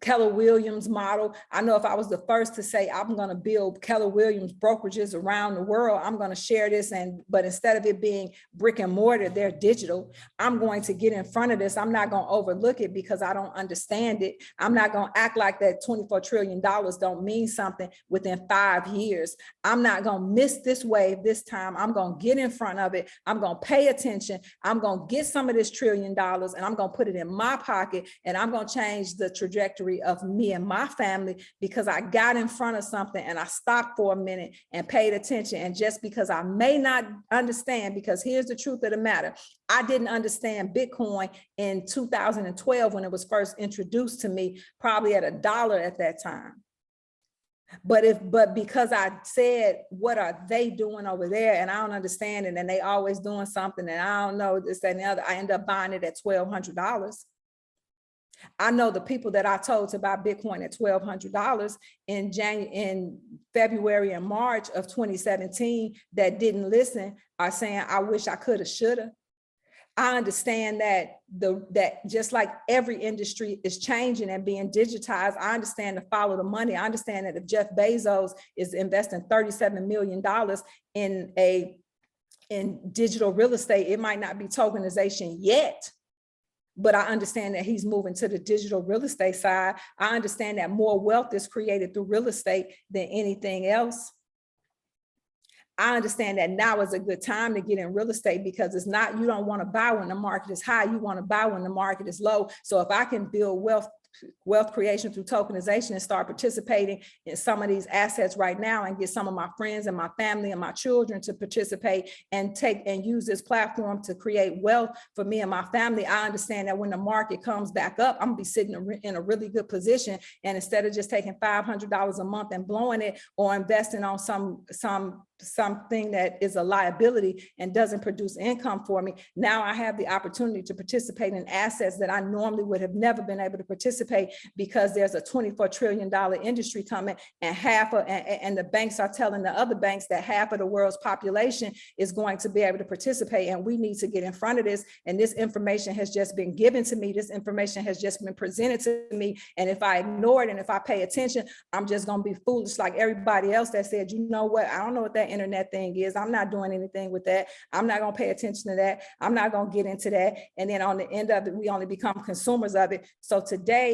Keller Williams model. I know if I was the first to say, I'm going to build Keller Williams brokerages around the world, I'm going to share this. But instead of it being brick and mortar, they're digital. I'm going to get in front of this. I'm not going to overlook it because I don't understand it. I'm not going to act like that $24 trillion don't mean something within 5 years. I'm not going to miss this wave this time. I'm going to get in front of it. I'm going to pay attention. I'm going to get some of this $1 trillion and I'm going to put it in my pocket, and I'm going to change the trajectory of me and my family because I got in front of something and I stopped for a minute and paid attention. And just because I may not understand, because here's the truth of the matter, I didn't understand Bitcoin in 2012 when it was first introduced to me, probably at $1 at that time. But because I said, what are they doing over there? And I don't understand it. And they always doing something. And I don't know this, that, and the other. I end up buying it at $1,200. I know the people that I told to buy Bitcoin at $1,200 in February and March of 2017 that didn't listen are saying, I wish I coulda, shoulda. I understand that just like every industry is changing and being digitized, I understand to follow the money. I understand that if Jeff Bezos is investing $37 million in digital real estate, it might not be tokenization yet, but I understand that he's moving to the digital real estate side. I understand that more wealth is created through real estate than anything else. I understand that now is a good time to get in real estate because it's not, you don't want to buy when the market is high, you want to buy when the market is low. So if I can build wealth creation through tokenization and start participating in some of these assets right now and get some of my friends and my family and my children to participate and use this platform to create wealth for me and my family, I understand that when the market comes back up, I'm gonna be sitting in a really good position. And instead of just taking $500 a month and blowing it or investing on something that is a liability and doesn't produce income for me, now I have the opportunity to participate in assets that I normally would have never been able to participate because there's a $24 trillion industry coming, and and the banks are telling the other banks that half of the world's population is going to be able to participate, and we need to get in front of this. And this information has just been given to me. This information has just been presented to me. And if I ignore it and if I pay attention, I'm just going to be foolish like everybody else that said, you know what, I don't know what that internet thing is. I'm not doing anything with that. I'm not going to pay attention to that. I'm not going to get into that. And then on the end of it, we only become consumers of it. So today,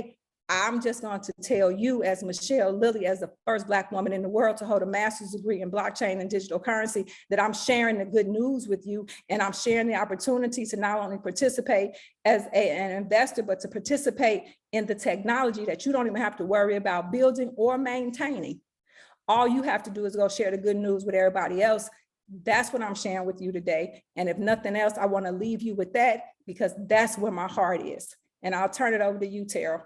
I'm just going to tell you, as Michelle Lilly, as the first Black woman in the world to hold a master's degree in blockchain and digital currency, that I'm sharing the good news with you, and I'm sharing the opportunity to not only participate as an investor, but to participate in the technology that you don't even have to worry about building or maintaining. All you have to do is go share the good news with everybody else. That's what I'm sharing with you today. And if nothing else, I want to leave you with that, because that's where my heart is. And I'll turn it over to you, Terrell.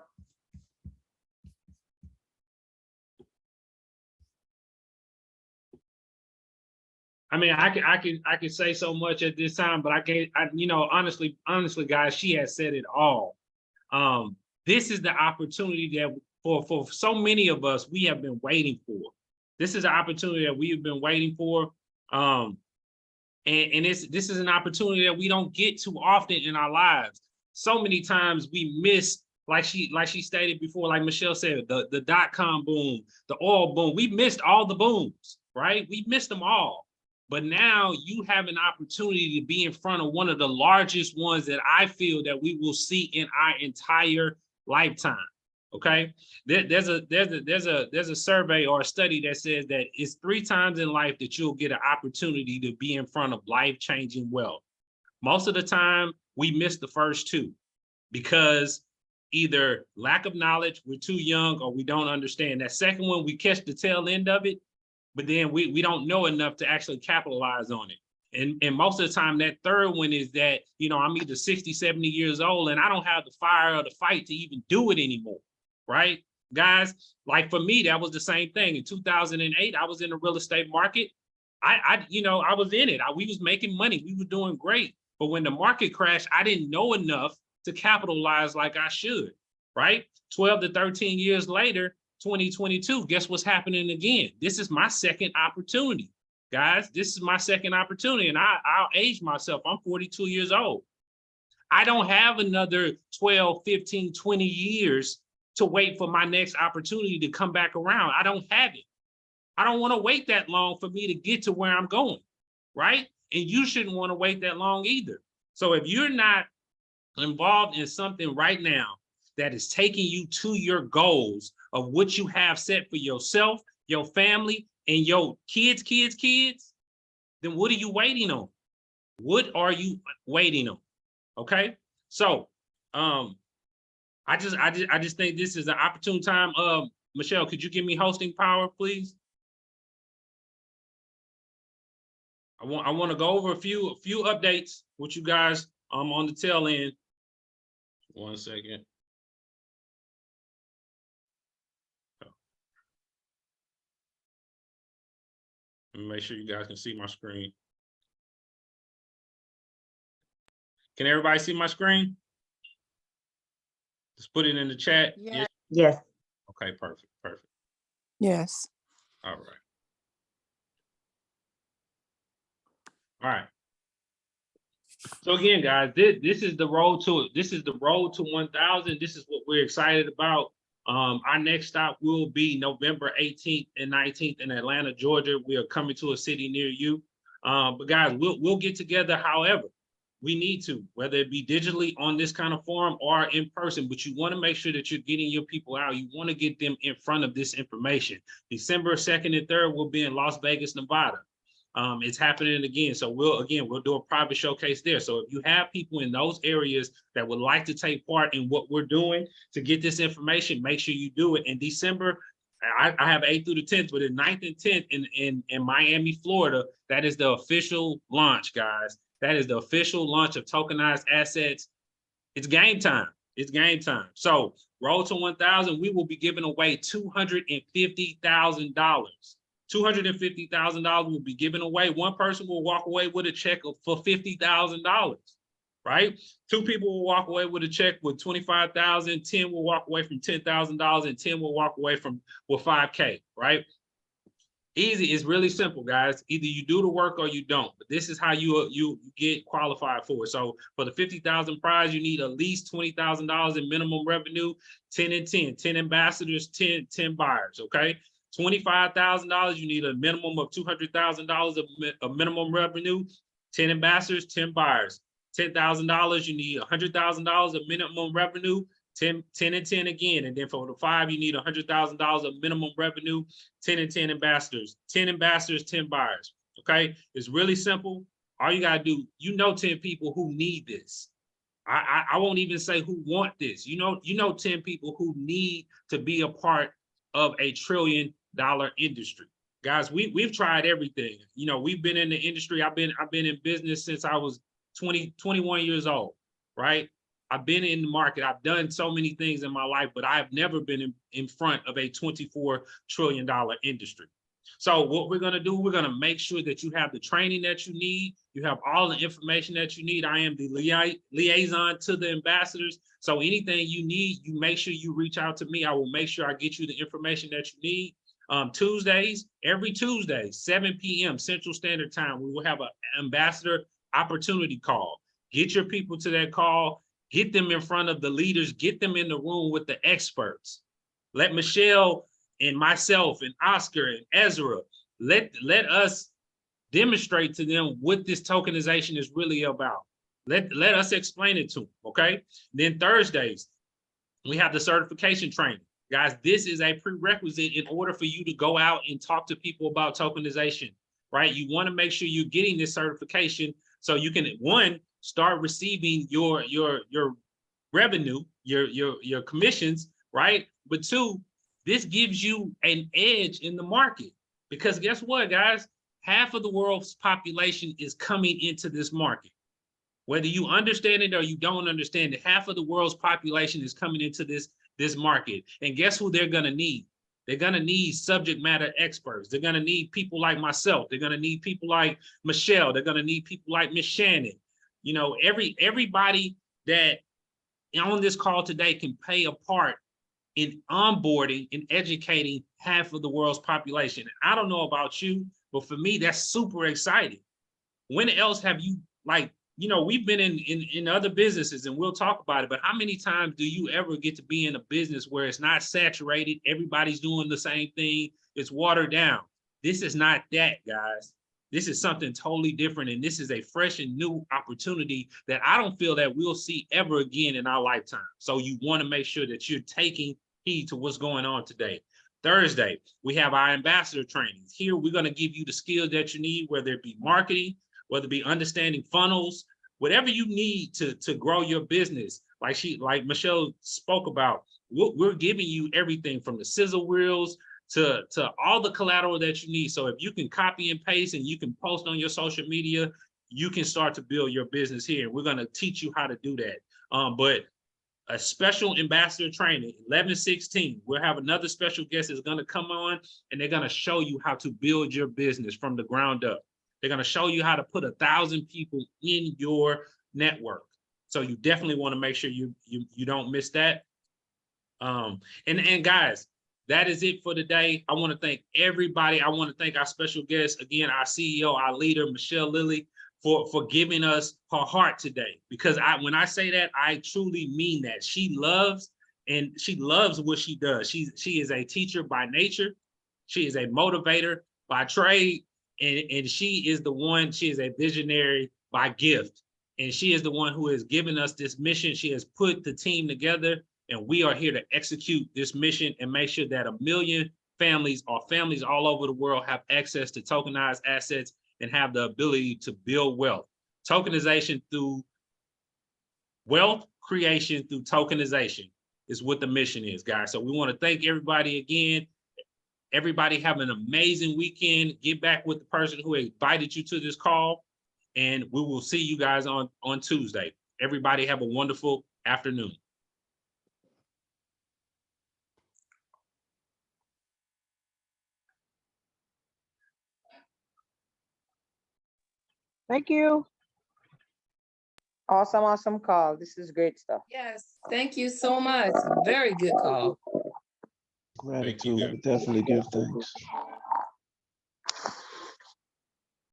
I mean, I can say so much at this time, but I can't. You know, honestly, guys, she has said it all. This is the opportunity that for so many of us we have been waiting for. This is an opportunity that we have been waiting for, and this is an opportunity that we don't get too often in our lives. So many times we miss, like she stated before, like Michelle said, the dot-com boom, the oil boom. We missed all the booms, right? We missed them all. But now you have an opportunity to be in front of one of the largest ones that I feel that we will see in our entire lifetime. Okay, there's a survey or a study that says that it's 3 times in life that you'll get an opportunity to be in front of life-changing wealth. Most of the time, we miss the first 2 because either lack of knowledge, we're too young, or we don't understand. That second one, we catch the tail end of it, but then we don't know enough to actually capitalize on it. And most of the time, that third one is that, you know, I'm either 60, 70 years old and I don't have the fire or the fight to even do it anymore, right? Guys, like for me, that was the same thing. In 2008, I was in the real estate market. I was in it. We was making money. We were doing great. But when the market crashed, I didn't know enough to capitalize like I should, right? 12 to 13 years later, 2022, guess what's happening again? This is my second opportunity, guys. This is my second opportunity, and I'll age myself. I'm 42 years old. I don't have another 12, 15, 20 years to wait for my next opportunity to come back around. I don't have it. I don't want to wait that long for me to get to where I'm going, right? And you shouldn't want to wait that long either. So if you're not involved in something right now that is taking you to your goals of what you have set for yourself, your family, and your kids, then what are you waiting on? What are you waiting on? Okay. So I just think this is an opportune time. Michelle, could you give me hosting power, please? I want to go over a few updates with you guys on the tail end. 1 second. Let me make sure you guys can see my screen. Can everybody see my screen? Just put it in the chat. Yes. Yes. Okay, perfect. Yes. All right. So again, guys, this is the road to 1,000. This is what we're excited about. Our next stop will be November 18th and 19th in Atlanta, Georgia. We are coming to a city near you. But guys, we'll get together however we need to, whether it be digitally on this kind of forum or in person, but you want to make sure that you're getting your people out. You want to get them in front of this information. December 2nd and 3rd will be in Las Vegas, Nevada. It's happening again. So we'll do a private showcase there. So if you have people in those areas that would like to take part in what we're doing to get this information, make sure you do it. In December, I have 8th through the 10th, but the 9th and 10th in Miami, Florida, that is the official launch, guys. That is the official launch of tokenized assets. It's game time. It's game time. So road to 1,000, we will be giving away $250,000. $250,000 will be given away. One person will walk away with a check for $50,000, right? 2 people will walk away with a check with $25,000. 10 will walk away from $10,000, and 10 will walk away with $5K, right? Easy. It's really simple, guys. Either you do the work or you don't. But this is how you get qualified for it. So for the $50,000 prize, you need at least $20,000 in minimum revenue. 10 and 10. 10 ambassadors. 10 buyers. Okay. $25,000, you need a minimum of $200,000 of minimum revenue. 10 ambassadors, 10 buyers. $10,000, you need $100,000 of minimum revenue. 10 and 10 again. And then for the 5, you need $100,000 of minimum revenue, 10 and 10 ambassadors, 10 ambassadors, 10 buyers. Okay. It's really simple. All you got to do, 10 people who need this. I won't even say who want this. 10 people who need to be a part of a $1 trillion industry. Guys, we've tried everything. We've been in the industry. I've been in business since I was 21 years old, right? I've been in the market. I've done so many things in my life, but I've never been in front of a $24 trillion industry. So what we're going to do, we're going to make sure that you have the training that you need. You have all the information that you need. I am the liaison to the ambassadors. So anything you need, you make sure you reach out to me. I will make sure I get you the information that you need. Tuesdays, every Tuesday, 7 p.m. Central Standard Time, we will have an ambassador opportunity call. Get your people to that call. Get them in front of the leaders. Get them in the room with the experts. Let Michelle and myself and Oscar and Ezra, let us demonstrate to them what this tokenization is really about. Let us explain it to them, okay? Then Thursdays, we have the certification training. Guys, this is a prerequisite in order for you to go out and talk to people about tokenization, right? You want to make sure you're getting this certification so you can, one, start receiving your revenue, your commissions, right? But two, this gives you an edge in the market because guess what, guys? Half of the world's population is coming into this market. Whether you understand it or you don't understand it, half of the world's population is coming into this market. And guess who they're going to need? They're going to need subject matter experts. They're going to need people like myself. They're going to need people like Michelle. They're going to need people like Miss Shannon. Everybody that on this call today can play a part in onboarding and educating half of the world's population. I don't know about you, but for me, that's super exciting. When else have you, we've been in other businesses and we'll talk about it, but how many times do you ever get to be in a business where it's not saturated, everybody's doing the same thing, it's watered down? This is not that, guys. This is something totally different, and this is a fresh and new opportunity that I don't feel that we'll see ever again in our lifetime. So you want to make sure that you're taking heed to what's going on today. Thursday, we have our ambassador trainings. Here, we're going to give you the skills that you need, whether it be marketing, whether it be understanding funnels, whatever you need to grow your business. Like Michelle spoke about, we're giving you everything from the sizzle reels to all the collateral that you need. So if you can copy and paste and you can post on your social media, you can start to build your business here. We're going to teach you how to do that. But a special ambassador training, 11/16, we'll have another special guest that's going to come on and they're going to show you how to build your business from the ground up. They're going to show you how to put 1,000 people in your network. So you definitely want to make sure you don't miss that. And guys, that is it for today. I want to thank everybody. I want to thank our special guest, again, our CEO, our leader, Michelle Lilly, for giving us her heart today. Because when I say that, I truly mean that. She loves what she does. She is a teacher by nature. She is a motivator by trade. And she is a visionary by gift. And she is the one who has given us this mission. She has put the team together, and we are here to execute this mission and make sure that 1 million families or families all over the world have access to tokenized assets and have the ability to build wealth. Tokenization through wealth creation through tokenization is what the mission is, guys. So we want to thank everybody again. Everybody have an amazing weekend. Get back with the person who invited you to this call, and we will see you guys on Tuesday. Everybody have a wonderful afternoon. Thank you. Awesome call. This is great stuff. Yes, thank you so much. Very good call. Gratitude, definitely give thanks.